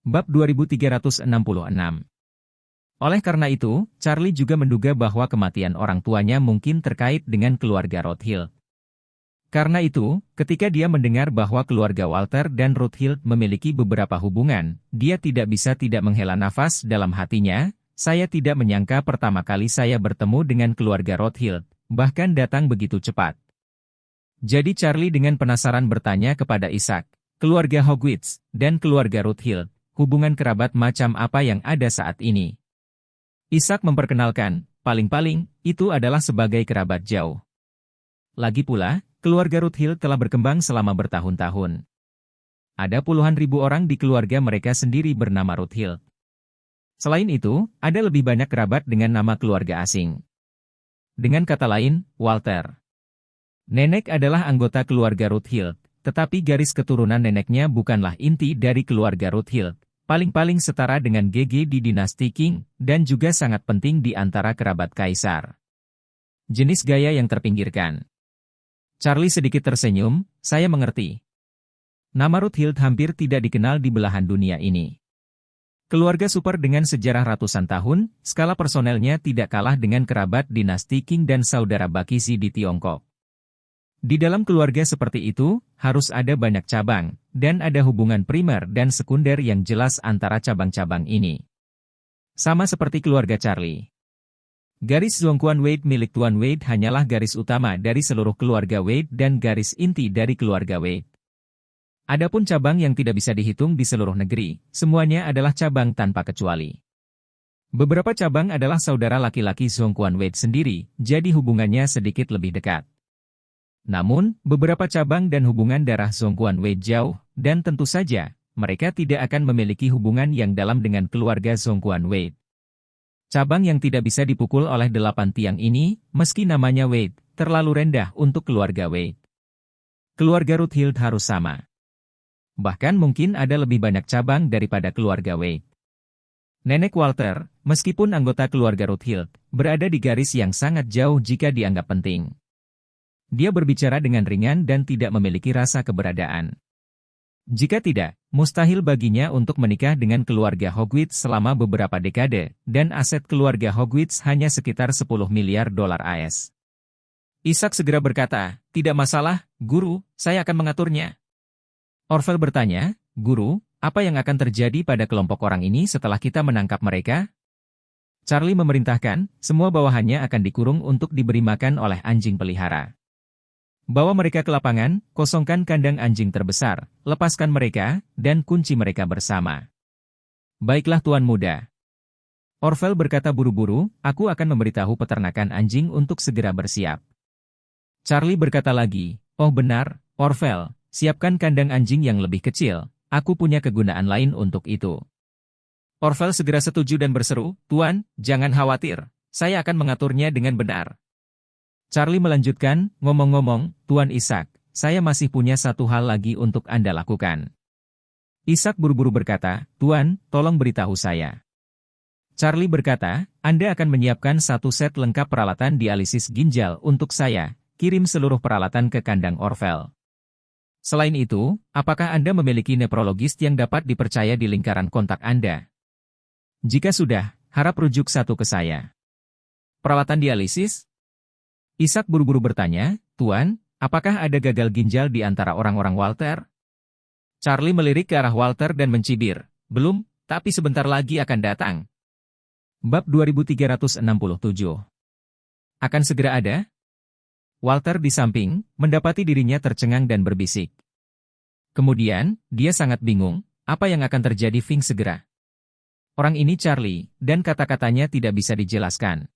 Bab 2366. Oleh karena itu, Charlie juga menduga bahwa kematian orang tuanya mungkin terkait dengan keluarga Rothschild. Karena itu, ketika dia mendengar bahwa keluarga Walter dan Rothschild memiliki beberapa hubungan, dia tidak bisa tidak menghela nafas dalam hatinya. Saya tidak menyangka pertama kali saya bertemu dengan keluarga Rothschild, bahkan datang begitu cepat. Jadi Charlie dengan penasaran bertanya kepada Isaac, keluarga Hogwitz, dan keluarga Rothschild, hubungan kerabat macam apa yang ada saat ini? Isaac memperkenalkan, paling-paling, itu adalah sebagai kerabat jauh. Lagi pula, keluarga Rothschild telah berkembang selama bertahun-tahun. Ada puluhan ribu orang di keluarga mereka sendiri bernama Rothschild. Selain itu, ada lebih banyak kerabat dengan nama keluarga asing. Dengan kata lain, Walter. Nenek adalah anggota keluarga Rothschild, tetapi garis keturunan neneknya bukanlah inti dari keluarga Rothschild. Paling-paling setara dengan GG di dinasti Qing, dan juga sangat penting di antara kerabat kaisar. Jenis gaya yang terpinggirkan. Charlie sedikit tersenyum, saya mengerti. Nama Rothschild hampir tidak dikenal di belahan dunia ini. Keluarga super dengan sejarah ratusan tahun, skala personelnya tidak kalah dengan kerabat dinasti Qing dan saudara Bakisi di Tiongkok. Di dalam keluarga seperti itu, harus ada banyak cabang, dan ada hubungan primer dan sekunder yang jelas antara cabang-cabang ini. Sama seperti keluarga Charlie. Garis Zhongguan Wade milik Tuan Wade hanyalah garis utama dari seluruh keluarga Wade dan garis inti dari keluarga Wade. Adapun cabang yang tidak bisa dihitung di seluruh negeri, semuanya adalah cabang tanpa kecuali. Beberapa cabang adalah saudara laki-laki Zhongguan Wade sendiri, jadi hubungannya sedikit lebih dekat. Namun, beberapa cabang dan hubungan darah Zhongguan Wade jauh, dan tentu saja, mereka tidak akan memiliki hubungan yang dalam dengan keluarga Zhongguan Wade. Cabang yang tidak bisa dipukul oleh 8 tiang ini, meski namanya Wade, terlalu rendah untuk keluarga Wade. Keluarga Rothschild harus sama. Bahkan mungkin ada lebih banyak cabang daripada keluarga Wade. Nenek Walter, meskipun anggota keluarga Rothschild, berada di garis yang sangat jauh jika dianggap penting. Dia berbicara dengan ringan dan tidak memiliki rasa keberadaan. Jika tidak, mustahil baginya untuk menikah dengan keluarga Hogwitz selama beberapa dekade, dan aset keluarga Hogwitz hanya sekitar 10 miliar dolar AS. Isaac segera berkata, tidak masalah, Guru, saya akan mengaturnya. Orville bertanya, Guru, apa yang akan terjadi pada kelompok orang ini setelah kita menangkap mereka? Charlie memerintahkan, semua bawahannya akan dikurung untuk diberi makan oleh anjing pelihara. Bawa mereka ke lapangan, kosongkan kandang anjing terbesar, lepaskan mereka, dan kunci mereka bersama. Baiklah Tuan Muda. Orville berkata buru-buru, aku akan memberitahu peternakan anjing untuk segera bersiap. Charlie berkata lagi, oh benar, Orville, siapkan kandang anjing yang lebih kecil, aku punya kegunaan lain untuk itu. Orville segera setuju dan berseru, Tuan, jangan khawatir, saya akan mengaturnya dengan benar. Charlie melanjutkan, ngomong-ngomong, Tuan Isaac, saya masih punya satu hal lagi untuk Anda lakukan. Isaac buru-buru berkata, Tuan, tolong beritahu saya. Charlie berkata, Anda akan menyiapkan satu set lengkap peralatan dialisis ginjal untuk saya, kirim seluruh peralatan ke kandang Orville. Selain itu, apakah Anda memiliki nephrologis yang dapat dipercaya di lingkaran kontak Anda? Jika sudah, harap rujuk satu ke saya. Peralatan dialisis? Isaac buru-buru bertanya, Tuan, apakah ada gagal ginjal di antara orang-orang Walter? Charlie melirik ke arah Walter dan mencibir, belum, tapi sebentar lagi akan datang. Bab 2367. Akan segera ada? Walter di samping, mendapati dirinya tercengang dan berbisik. Kemudian, dia sangat bingung, apa yang akan terjadi Fing segera. Orang ini Charlie, dan kata-katanya tidak bisa dijelaskan.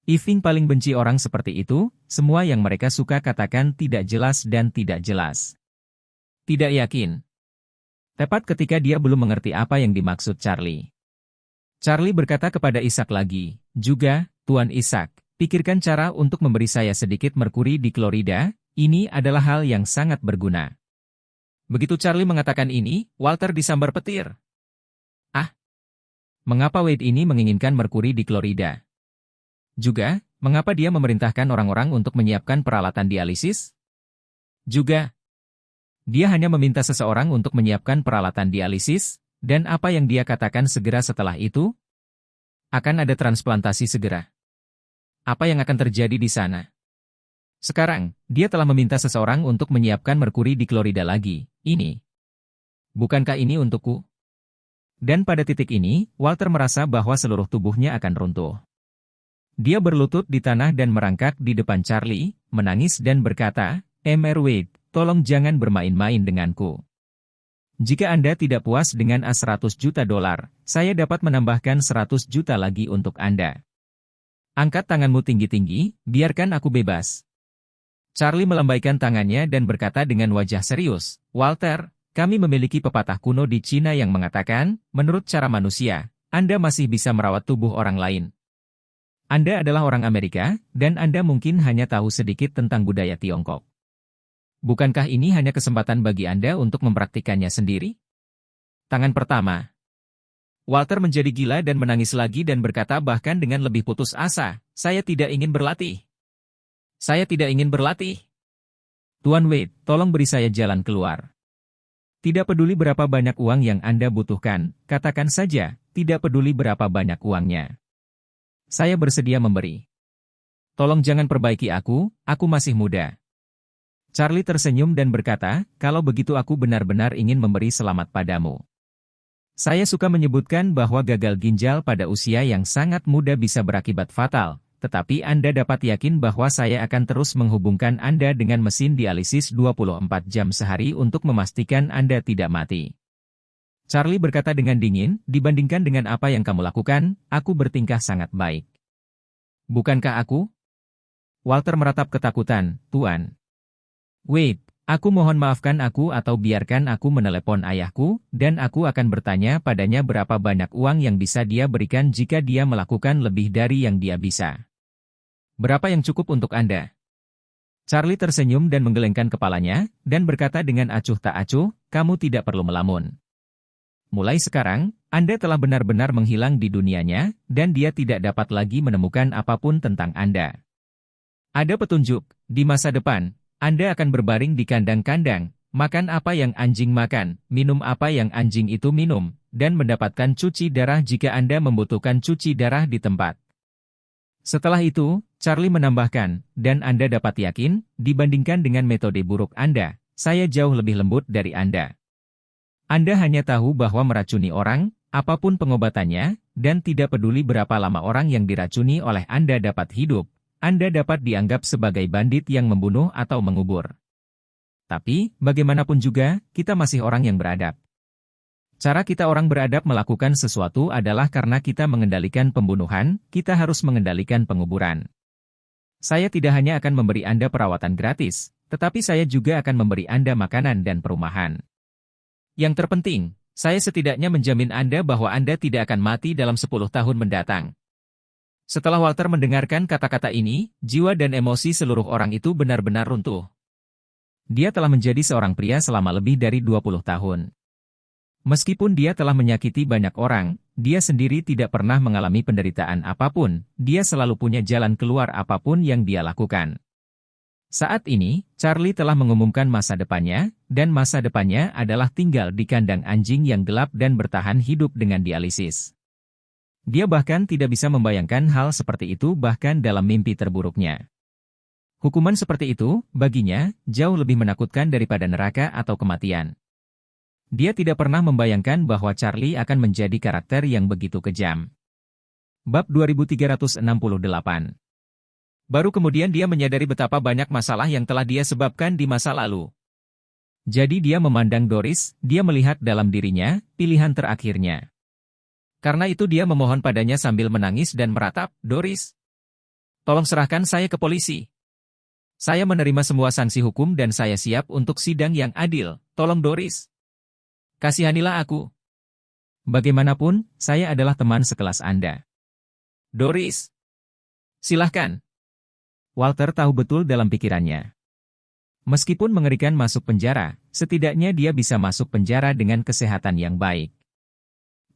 Ifing paling benci orang seperti itu, semua yang mereka suka katakan tidak jelas dan tidak jelas. Tidak yakin. Tepat ketika dia belum mengerti apa yang dimaksud Charlie. Charlie berkata kepada Isaac lagi, juga, Tuan Isaac, pikirkan cara untuk memberi saya sedikit merkuri di klorida, ini adalah hal yang sangat berguna. Begitu Charlie mengatakan ini, Walter disambar petir. Ah, mengapa Wade ini menginginkan merkuri di klorida? Juga, mengapa dia memerintahkan orang-orang untuk menyiapkan peralatan dialisis? Juga, dia hanya meminta seseorang untuk menyiapkan peralatan dialisis, Dan apa yang dia katakan segera setelah itu? Akan ada transplantasi segera. Apa yang akan terjadi di sana? Sekarang, dia telah meminta seseorang untuk menyiapkan merkuri di klorida lagi. Ini. Bukankah ini untukku? Dan pada titik ini, Walter merasa bahwa seluruh tubuhnya akan runtuh. Dia berlutut di tanah dan merangkak di depan Charlie, menangis dan berkata, "Mr. Wade, tolong jangan bermain-main denganku. Jika Anda tidak puas dengan $100 juta, saya dapat menambahkan 100 juta lagi untuk Anda. Angkat tanganmu tinggi-tinggi, biarkan aku bebas." Charlie melambaikan tangannya dan berkata dengan wajah serius, "Walter, kami memiliki pepatah kuno di Cina yang mengatakan, menurut cara manusia, Anda masih bisa merawat tubuh orang lain. Anda adalah orang Amerika, dan Anda mungkin hanya tahu sedikit tentang budaya Tiongkok. Bukankah ini hanya kesempatan bagi Anda untuk mempraktikannya sendiri?" Tangan pertama. Walter menjadi gila dan menangis lagi dan berkata bahkan dengan lebih putus asa, "Saya tidak ingin berlatih. Saya tidak ingin berlatih. Tuan Wade, tolong beri saya jalan keluar. Tidak peduli berapa banyak uang yang Anda butuhkan, katakan saja, tidak peduli berapa banyak uangnya. Saya bersedia memberi. Tolong jangan perbaiki aku masih muda." Charlie tersenyum dan berkata, "Kalau begitu aku benar-benar ingin memberi selamat padamu. Saya suka menyebutkan bahwa gagal ginjal pada usia yang sangat muda bisa berakibat fatal. Tetapi Anda dapat yakin bahwa saya akan terus menghubungkan Anda dengan mesin dialisis 24 jam sehari untuk memastikan Anda tidak mati." Charlie berkata dengan dingin, "Dibandingkan dengan apa yang kamu lakukan, aku bertingkah sangat baik." "Bukankah aku?" Walter meratap ketakutan, "Tuan Wade, aku mohon maafkan aku atau biarkan aku menelepon ayahku, dan aku akan bertanya padanya berapa banyak uang yang bisa dia berikan jika dia melakukan lebih dari yang dia bisa. Berapa yang cukup untuk Anda?" Charlie tersenyum dan menggelengkan kepalanya, dan berkata dengan acuh tak acuh, "Kamu tidak perlu melamun. Mulai sekarang, Anda telah benar-benar menghilang di dunianya, dan dia tidak dapat lagi menemukan apapun tentang Anda. Ada petunjuk, di masa depan, Anda akan berbaring di kandang-kandang, makan apa yang anjing makan, minum apa yang anjing itu minum, dan mendapatkan cuci darah jika Anda membutuhkan cuci darah di tempat." Setelah itu, Charlie menambahkan, "Dan Anda dapat yakin, dibandingkan dengan metode buruk Anda, saya jauh lebih lembut dari Anda. Anda hanya tahu bahwa meracuni orang, apapun pengobatannya, dan tidak peduli berapa lama orang yang diracuni oleh Anda dapat hidup, Anda dapat dianggap sebagai bandit yang membunuh atau mengubur. Tapi, bagaimanapun juga, kita masih orang yang beradab. Cara kita orang beradab melakukan sesuatu adalah karena kita mengendalikan pembunuhan, kita harus mengendalikan penguburan. Saya tidak hanya akan memberi Anda perawatan gratis, tetapi saya juga akan memberi Anda makanan dan perumahan. Yang terpenting, saya setidaknya menjamin Anda bahwa Anda tidak akan mati dalam 10 tahun mendatang." Setelah Walter mendengarkan kata-kata ini, jiwa dan emosi seluruh orang itu benar-benar runtuh. Dia telah menjadi seorang pria selama lebih dari 20 tahun. Meskipun dia telah menyakiti banyak orang, dia sendiri tidak pernah mengalami penderitaan apapun, dia selalu punya jalan keluar apapun yang dia lakukan. Saat ini, Charlie telah mengumumkan masa depannya, dan masa depannya adalah tinggal di kandang anjing yang gelap dan bertahan hidup dengan dialisis. Dia bahkan tidak bisa membayangkan hal seperti itu bahkan dalam mimpi terburuknya. Hukuman seperti itu, baginya, jauh lebih menakutkan daripada neraka atau kematian. Dia tidak pernah membayangkan bahwa Charlie akan menjadi karakter yang begitu kejam. Bab 2368. Baru kemudian dia menyadari betapa banyak masalah yang telah dia sebabkan di masa lalu. Jadi dia memandang Doris, dia melihat dalam dirinya, pilihan terakhirnya. Karena itu dia memohon padanya sambil menangis dan meratap, "Doris, tolong serahkan saya ke polisi. Saya menerima semua sanksi hukum dan saya siap untuk sidang yang adil, tolong Doris. Kasihanilah aku. Bagaimanapun, saya adalah teman sekelas Anda. Doris, silahkan." Walter tahu betul dalam pikirannya. Meskipun mengerikan masuk penjara, setidaknya dia bisa masuk penjara dengan kesehatan yang baik.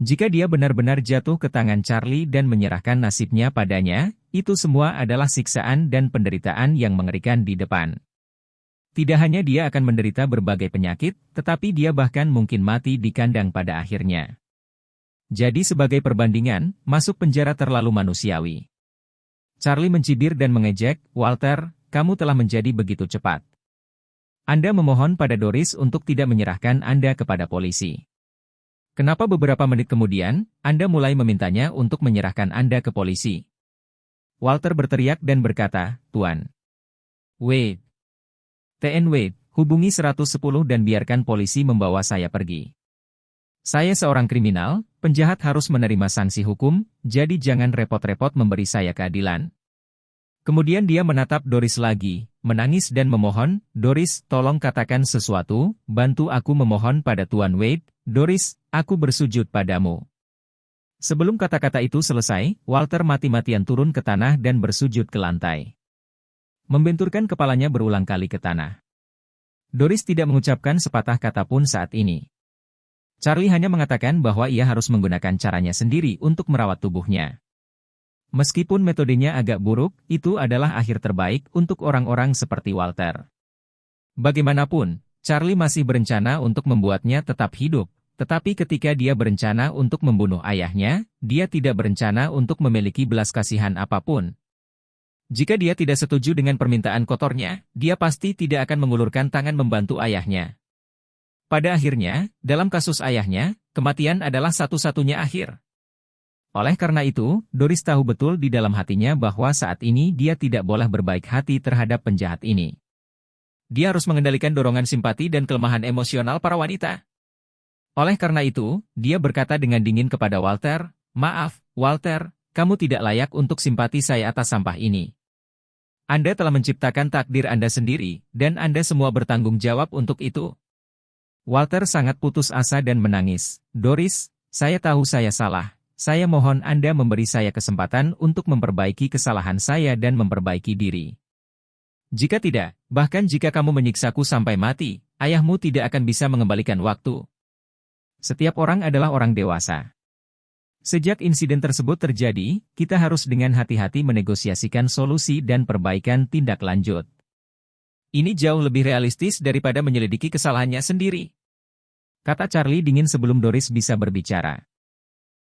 Jika dia benar-benar jatuh ke tangan Charlie dan menyerahkan nasibnya padanya, itu semua adalah siksaan dan penderitaan yang mengerikan di depan. Tidak hanya dia akan menderita berbagai penyakit, tetapi dia bahkan mungkin mati di kandang pada akhirnya. Jadi sebagai perbandingan, masuk penjara terlalu manusiawi. Charlie mencibir dan mengejek, Walter, kamu telah menjadi begitu cepat. Anda memohon pada Doris untuk tidak menyerahkan Anda kepada polisi. Kenapa beberapa menit kemudian, Anda mulai memintanya untuk menyerahkan Anda ke polisi? Walter berteriak dan berkata, Tuan Wade. TN Wade, hubungi 110 dan biarkan polisi membawa saya pergi. Saya seorang kriminal, penjahat harus menerima sanksi hukum, jadi jangan repot-repot memberi saya keadilan. Kemudian dia menatap Doris lagi, menangis dan memohon, Doris, tolong katakan sesuatu, bantu aku memohon pada Tuan Wade, Doris, aku bersujud padamu. Sebelum kata-kata itu selesai, Walter mati-matian turun ke tanah dan bersujud ke lantai. Membenturkan kepalanya berulang kali ke tanah. Doris tidak mengucapkan sepatah kata pun saat ini. Charlie hanya mengatakan bahwa ia harus menggunakan caranya sendiri untuk merawat tubuhnya. Meskipun metodenya agak buruk, itu adalah akhir terbaik untuk orang-orang seperti Walter. Bagaimanapun, Charlie masih berencana untuk membuatnya tetap hidup, tetapi ketika dia berencana untuk membunuh ayahnya, dia tidak berencana untuk memiliki belas kasihan apapun. Jika dia tidak setuju dengan permintaan kotornya, dia pasti tidak akan mengulurkan tangan membantu ayahnya. Pada akhirnya, dalam kasus ayahnya, kematian adalah satu-satunya akhir. Oleh karena itu, Doris tahu betul di dalam hatinya bahwa saat ini dia tidak boleh berbaik hati terhadap penjahat ini. Dia harus mengendalikan dorongan simpati dan kelemahan emosional para wanita. Oleh karena itu, dia berkata dengan dingin kepada Walter, maaf, Walter, kamu tidak layak untuk simpati saya atas sampah ini. Anda telah menciptakan takdir Anda sendiri, dan Anda semua bertanggung jawab untuk itu. Walter sangat putus asa dan menangis. Doris, saya tahu saya salah. Saya mohon Anda memberi saya kesempatan untuk memperbaiki kesalahan saya dan memperbaiki diri. Jika tidak, bahkan jika kamu menyiksaku sampai mati, ayahmu tidak akan bisa mengembalikan waktu. Setiap orang adalah orang dewasa. Sejak insiden tersebut terjadi, kita harus dengan hati-hati menegosiasikan solusi dan perbaikan tindak lanjut. Ini jauh lebih realistis daripada menyelidiki kesalahannya sendiri. Kata Charlie dingin sebelum Doris bisa berbicara.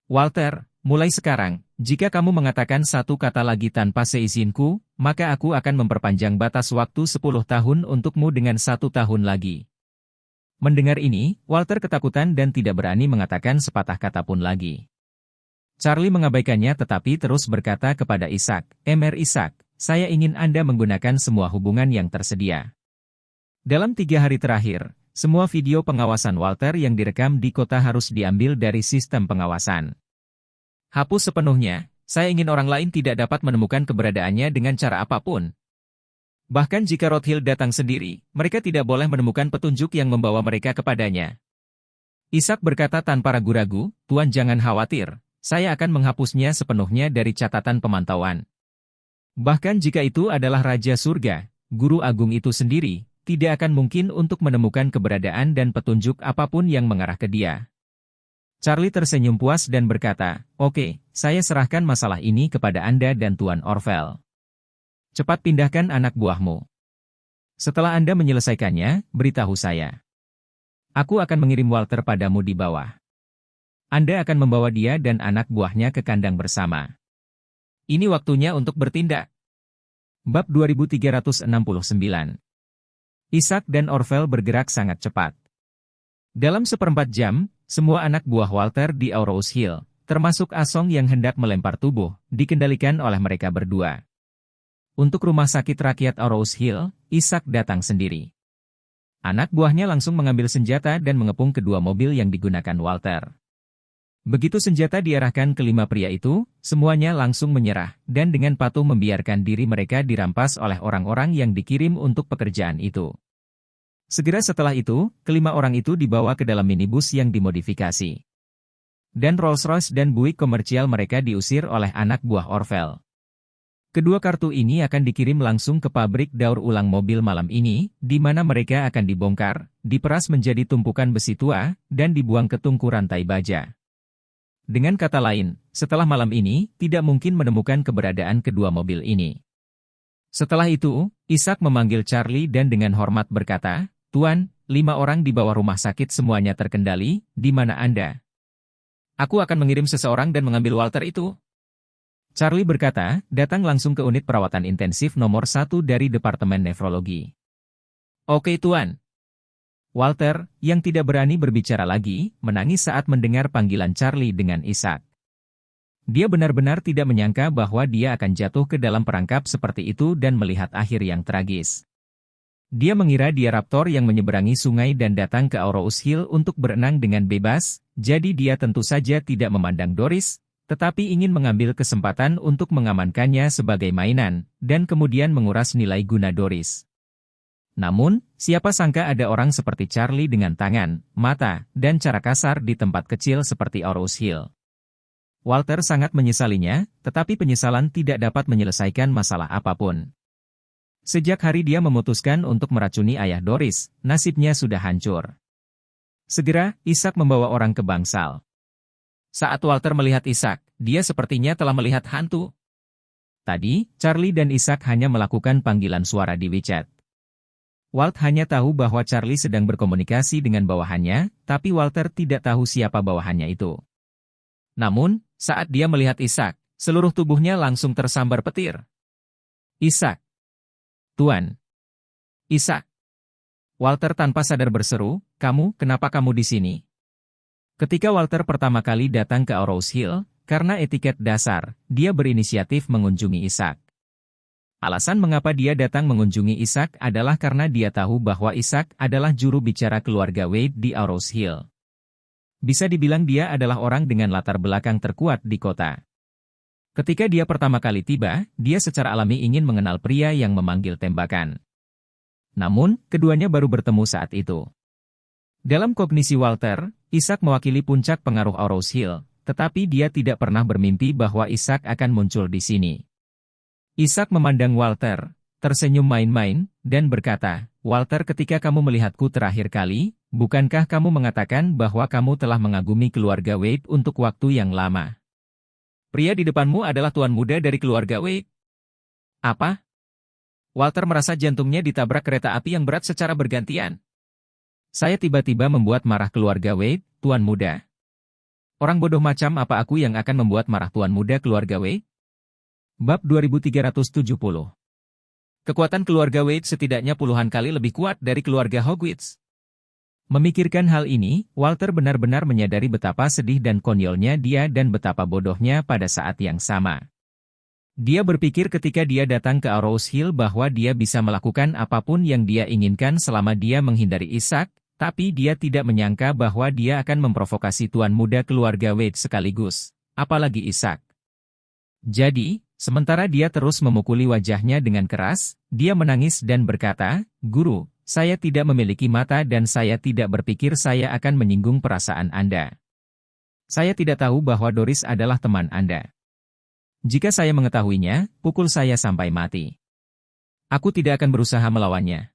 Walter, mulai sekarang, jika kamu mengatakan satu kata lagi tanpa seizinku, maka aku akan memperpanjang batas waktu 10 tahun untukmu dengan 1 tahun lagi. Mendengar ini, Walter ketakutan dan tidak berani mengatakan sepatah kata pun lagi. Charlie mengabaikannya tetapi terus berkata kepada Isaac, Mr. Isaac, saya ingin Anda menggunakan semua hubungan yang tersedia. Dalam 3 hari terakhir, semua video pengawasan Walter yang direkam di kota harus diambil dari sistem pengawasan. Hapus sepenuhnya, saya ingin orang lain tidak dapat menemukan keberadaannya dengan cara apapun. Bahkan jika Rothschild datang sendiri, mereka tidak boleh menemukan petunjuk yang membawa mereka kepadanya. Isaac berkata tanpa ragu-ragu, Tuan jangan khawatir. Saya akan menghapusnya sepenuhnya dari catatan pemantauan. Bahkan jika itu adalah Raja Surga, Guru Agung itu sendiri, tidak akan mungkin untuk menemukan keberadaan dan petunjuk apapun yang mengarah ke dia. Charlie tersenyum puas dan berkata, Oke, saya serahkan masalah ini kepada Anda dan Tuan Orville. Cepat pindahkan anak buahmu. Setelah Anda menyelesaikannya, beritahu saya. Aku akan mengirim Walter padamu di bawah. Anda akan membawa dia dan anak buahnya ke kandang bersama. Ini waktunya untuk bertindak. Bab 2369. Isaac dan Orville bergerak sangat cepat. Dalam 1/4 jam, semua anak buah Walter di Aurous Hill, termasuk Asong yang hendak melempar tubuh, dikendalikan oleh mereka berdua. Untuk rumah sakit rakyat Aurous Hill, Isaac datang sendiri. Anak buahnya langsung mengambil senjata dan mengepung kedua mobil yang digunakan Walter. Begitu senjata diarahkan ke 5 pria itu, semuanya langsung menyerah, dan dengan patuh membiarkan diri mereka dirampas oleh orang-orang yang dikirim untuk pekerjaan itu. Segera setelah itu, kelima orang itu dibawa ke dalam minibus yang dimodifikasi. Dan Rolls-Royce dan Buick komersial mereka diusir oleh anak buah Orville. Kedua kartu ini akan dikirim langsung ke pabrik daur ulang mobil malam ini, di mana mereka akan dibongkar, diperas menjadi tumpukan besi tua, dan dibuang ke tungku rantai baja. Dengan kata lain, setelah malam ini, tidak mungkin menemukan keberadaan kedua mobil ini. Setelah itu, Ishak memanggil Charlie dan dengan hormat berkata, "Tuan, 5 orang di bawah rumah sakit semuanya terkendali, di mana Anda?" "Aku akan mengirim seseorang dan mengambil Walter itu." Charlie berkata, "Datang langsung ke unit perawatan intensif nomor 1 dari Departemen Nefrologi." "Oke, Tuan." Walter, yang tidak berani berbicara lagi, menangis saat mendengar panggilan Charlie dengan Ishak. Dia benar-benar tidak menyangka bahwa dia akan jatuh ke dalam perangkap seperti itu dan melihat akhir yang tragis. Dia mengira dia raptor yang menyeberangi sungai dan datang ke Aurous Hill untuk berenang dengan bebas, jadi dia tentu saja tidak memandang Doris, tetapi ingin mengambil kesempatan untuk mengamankannya sebagai mainan, dan kemudian menguras nilai guna Doris. Namun, siapa sangka ada orang seperti Charlie dengan tangan, mata, dan cara kasar di tempat kecil seperti Aurous Hill. Walter sangat menyesalinya, tetapi penyesalan tidak dapat menyelesaikan masalah apapun. Sejak hari dia memutuskan untuk meracuni ayah Doris, nasibnya sudah hancur. Segera, Ishak membawa orang ke bangsal. Saat Walter melihat Ishak, dia sepertinya telah melihat hantu. Tadi, Charlie dan Ishak hanya melakukan panggilan suara di WeChat. Walt hanya tahu bahwa Charlie sedang berkomunikasi dengan bawahannya, tapi Walter tidak tahu siapa bawahannya itu. Namun, saat dia melihat Ishak, seluruh tubuhnya langsung tersambar petir. "Ishak! Tuan! Ishak!" Walter tanpa sadar berseru, kenapa kamu di sini?" Ketika Walter pertama kali datang ke Aurous Hill, karena etiket dasar, dia berinisiatif mengunjungi Ishak. Alasan mengapa dia datang mengunjungi Ishak adalah karena dia tahu bahwa Ishak adalah juru bicara keluarga Wade di Aurous Hill. Bisa dibilang dia adalah orang dengan latar belakang terkuat di kota. Ketika dia pertama kali tiba, dia secara alami ingin mengenal pria yang memanggil tembakan. Namun, keduanya baru bertemu saat itu. Dalam kognisi Walter, Ishak mewakili puncak pengaruh Aurous Hill, tetapi dia tidak pernah bermimpi bahwa Ishak akan muncul di sini. Ishak memandang Walter, tersenyum main-main, dan berkata, "Walter, ketika kamu melihatku terakhir kali, bukankah kamu mengatakan bahwa kamu telah mengagumi keluarga Wade untuk waktu yang lama? Pria di depanmu adalah tuan muda dari keluarga Wade." "Apa?" Walter merasa jantungnya ditabrak kereta api yang berat secara bergantian. "Saya tiba-tiba membuat marah keluarga Wade, tuan muda. Orang bodoh macam apa aku yang akan membuat marah tuan muda keluarga Wade?" Bab 2370. Kekuatan keluarga Wade setidaknya puluhan kali lebih kuat dari keluarga Hogwarts. Memikirkan hal ini, Walter benar-benar menyadari betapa sedih dan konyolnya dia dan betapa bodohnya pada saat yang sama. Dia berpikir ketika dia datang ke Aurous Hill bahwa dia bisa melakukan apapun yang dia inginkan selama dia menghindari Ishak, tapi dia tidak menyangka bahwa dia akan memprovokasi tuan muda keluarga Wade sekaligus, apalagi Ishak. Jadi, sementara dia terus memukuli wajahnya dengan keras, dia menangis dan berkata, "Guru, saya tidak memiliki mata dan saya tidak berpikir saya akan menyinggung perasaan Anda. Saya tidak tahu bahwa Doris adalah teman Anda. Jika saya mengetahuinya, pukul saya sampai mati. Aku tidak akan berusaha melawannya."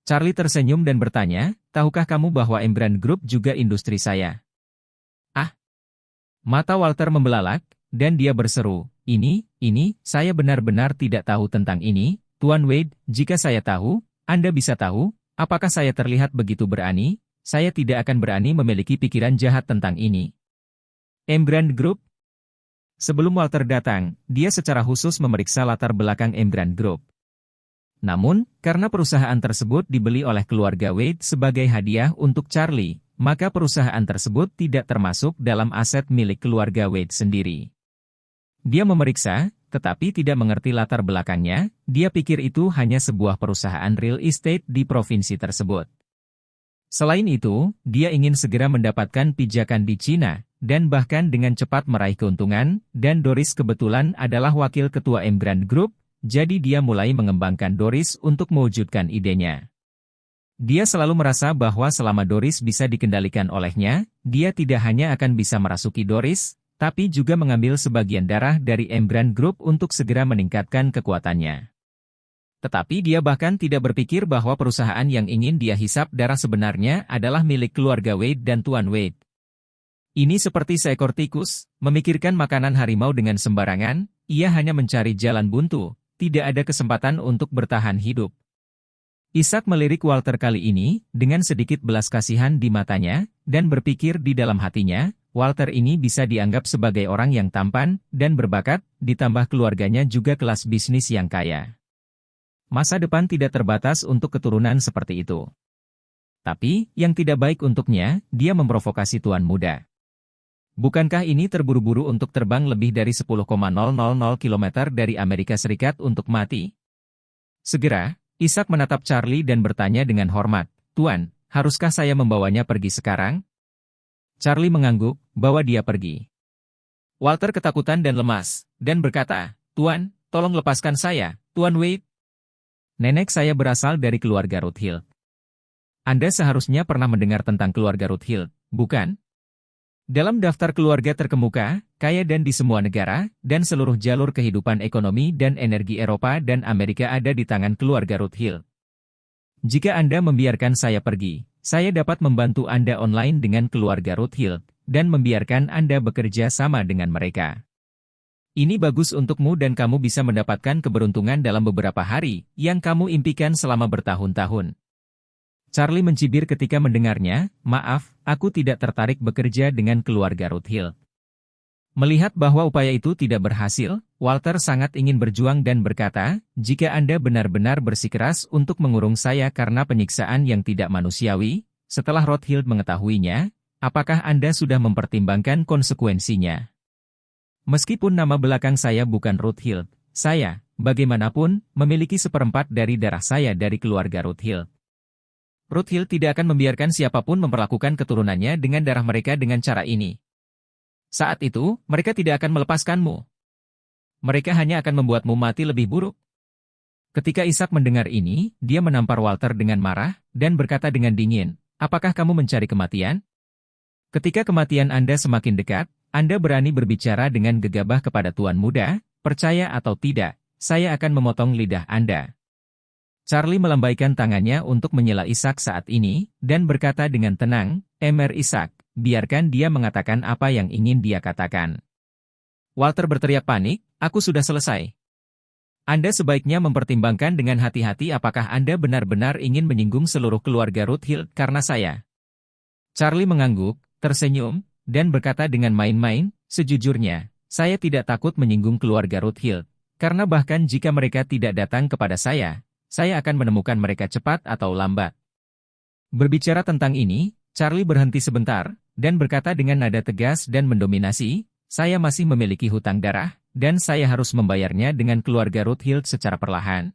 Charlie tersenyum dan bertanya, "Tahukah kamu bahwa Embran Group juga industri saya?" "Ah!" Mata Walter membelalak, dan dia berseru, Ini, saya benar-benar tidak tahu tentang ini, Tuan Wade, jika saya tahu, Anda bisa tahu, apakah saya terlihat begitu berani? Saya tidak akan berani memiliki pikiran jahat tentang ini." Embran Group? Sebelum Walter datang, dia secara khusus memeriksa latar belakang Embran Group. Namun, karena perusahaan tersebut dibeli oleh keluarga Wade sebagai hadiah untuk Charlie, maka perusahaan tersebut tidak termasuk dalam aset milik keluarga Wade sendiri. Dia memeriksa, tetapi tidak mengerti latar belakangnya, dia pikir itu hanya sebuah perusahaan real estate di provinsi tersebut. Selain itu, dia ingin segera mendapatkan pijakan di Cina, dan bahkan dengan cepat meraih keuntungan, dan Doris kebetulan adalah wakil ketua Embran Group, jadi dia mulai mengembangkan Doris untuk mewujudkan idenya. Dia selalu merasa bahwa selama Doris bisa dikendalikan olehnya, dia tidak hanya akan bisa merasuki Doris, tapi juga mengambil sebagian darah dari Embran Group untuk segera meningkatkan kekuatannya. Tetapi dia bahkan tidak berpikir bahwa perusahaan yang ingin dia hisap darah sebenarnya adalah milik keluarga Wade dan Tuan Wade. Ini seperti seekor tikus, memikirkan makanan harimau dengan sembarangan, ia hanya mencari jalan buntu, tidak ada kesempatan untuk bertahan hidup. Ishak melirik Walter kali ini, dengan sedikit belas kasihan di matanya, dan berpikir di dalam hatinya, Walter ini bisa dianggap sebagai orang yang tampan dan berbakat, ditambah keluarganya juga kelas bisnis yang kaya. Masa depan tidak terbatas untuk keturunan seperti itu. Tapi, yang tidak baik untuknya, dia memprovokasi tuan muda. Bukankah ini terburu-buru untuk terbang lebih dari 10,000 km dari Amerika Serikat untuk mati? Segera, Ishak menatap Charlie dan bertanya dengan hormat, "Tuan, haruskah saya membawanya pergi sekarang?" Charlie mengangguk, bawa dia pergi. Walter ketakutan dan lemas, dan berkata, "Tuan, tolong lepaskan saya, Tuan Wade. Nenek saya berasal dari keluarga Rothschild. Anda seharusnya pernah mendengar tentang keluarga Rothschild, bukan? Dalam daftar keluarga terkemuka, kaya dan di semua negara, dan seluruh jalur kehidupan ekonomi dan energi Eropa dan Amerika ada di tangan keluarga Rothschild. Jika Anda membiarkan saya pergi, saya dapat membantu Anda online dengan keluarga Rothschild, dan membiarkan Anda bekerja sama dengan mereka. Ini bagus untukmu dan kamu bisa mendapatkan keberuntungan dalam beberapa hari yang kamu impikan selama bertahun-tahun." Charlie mencibir ketika mendengarnya, "Maaf, aku tidak tertarik bekerja dengan keluarga Rothschild." Melihat bahwa upaya itu tidak berhasil, Walter sangat ingin berjuang dan berkata, "Jika Anda benar-benar bersikeras untuk mengurung saya karena penyiksaan yang tidak manusiawi, setelah Rothschild mengetahuinya, apakah Anda sudah mempertimbangkan konsekuensinya? Meskipun nama belakang saya bukan Rothschild, saya, bagaimanapun, memiliki seperempat dari darah saya dari keluarga Rothschild. Rothschild tidak akan membiarkan siapapun memperlakukan keturunannya dengan darah mereka dengan cara ini. Saat itu, mereka tidak akan melepaskanmu. Mereka hanya akan membuatmu mati lebih buruk." Ketika Ishak mendengar ini, dia menampar Walter dengan marah, dan berkata dengan dingin, "Apakah kamu mencari kematian? Ketika kematian Anda semakin dekat, Anda berani berbicara dengan gegabah kepada tuan muda, percaya atau tidak, saya akan memotong lidah Anda." Charlie melambaikan tangannya untuk menyela Ishak saat ini, dan berkata dengan tenang, "Emer Ishak, biarkan dia mengatakan apa yang ingin dia katakan." Walter berteriak panik, "Aku sudah selesai. Anda sebaiknya mempertimbangkan dengan hati-hati apakah Anda benar-benar ingin menyinggung seluruh keluarga Rothschild karena saya." Charlie mengangguk, tersenyum, dan berkata dengan main-main, "Sejujurnya, saya tidak takut menyinggung keluarga Rothschild, karena bahkan jika mereka tidak datang kepada saya akan menemukan mereka cepat atau lambat." Berbicara tentang ini, Charlie berhenti sebentar, dan berkata dengan nada tegas dan mendominasi, "Saya masih memiliki hutang darah, dan saya harus membayarnya dengan keluarga Rothschild secara perlahan."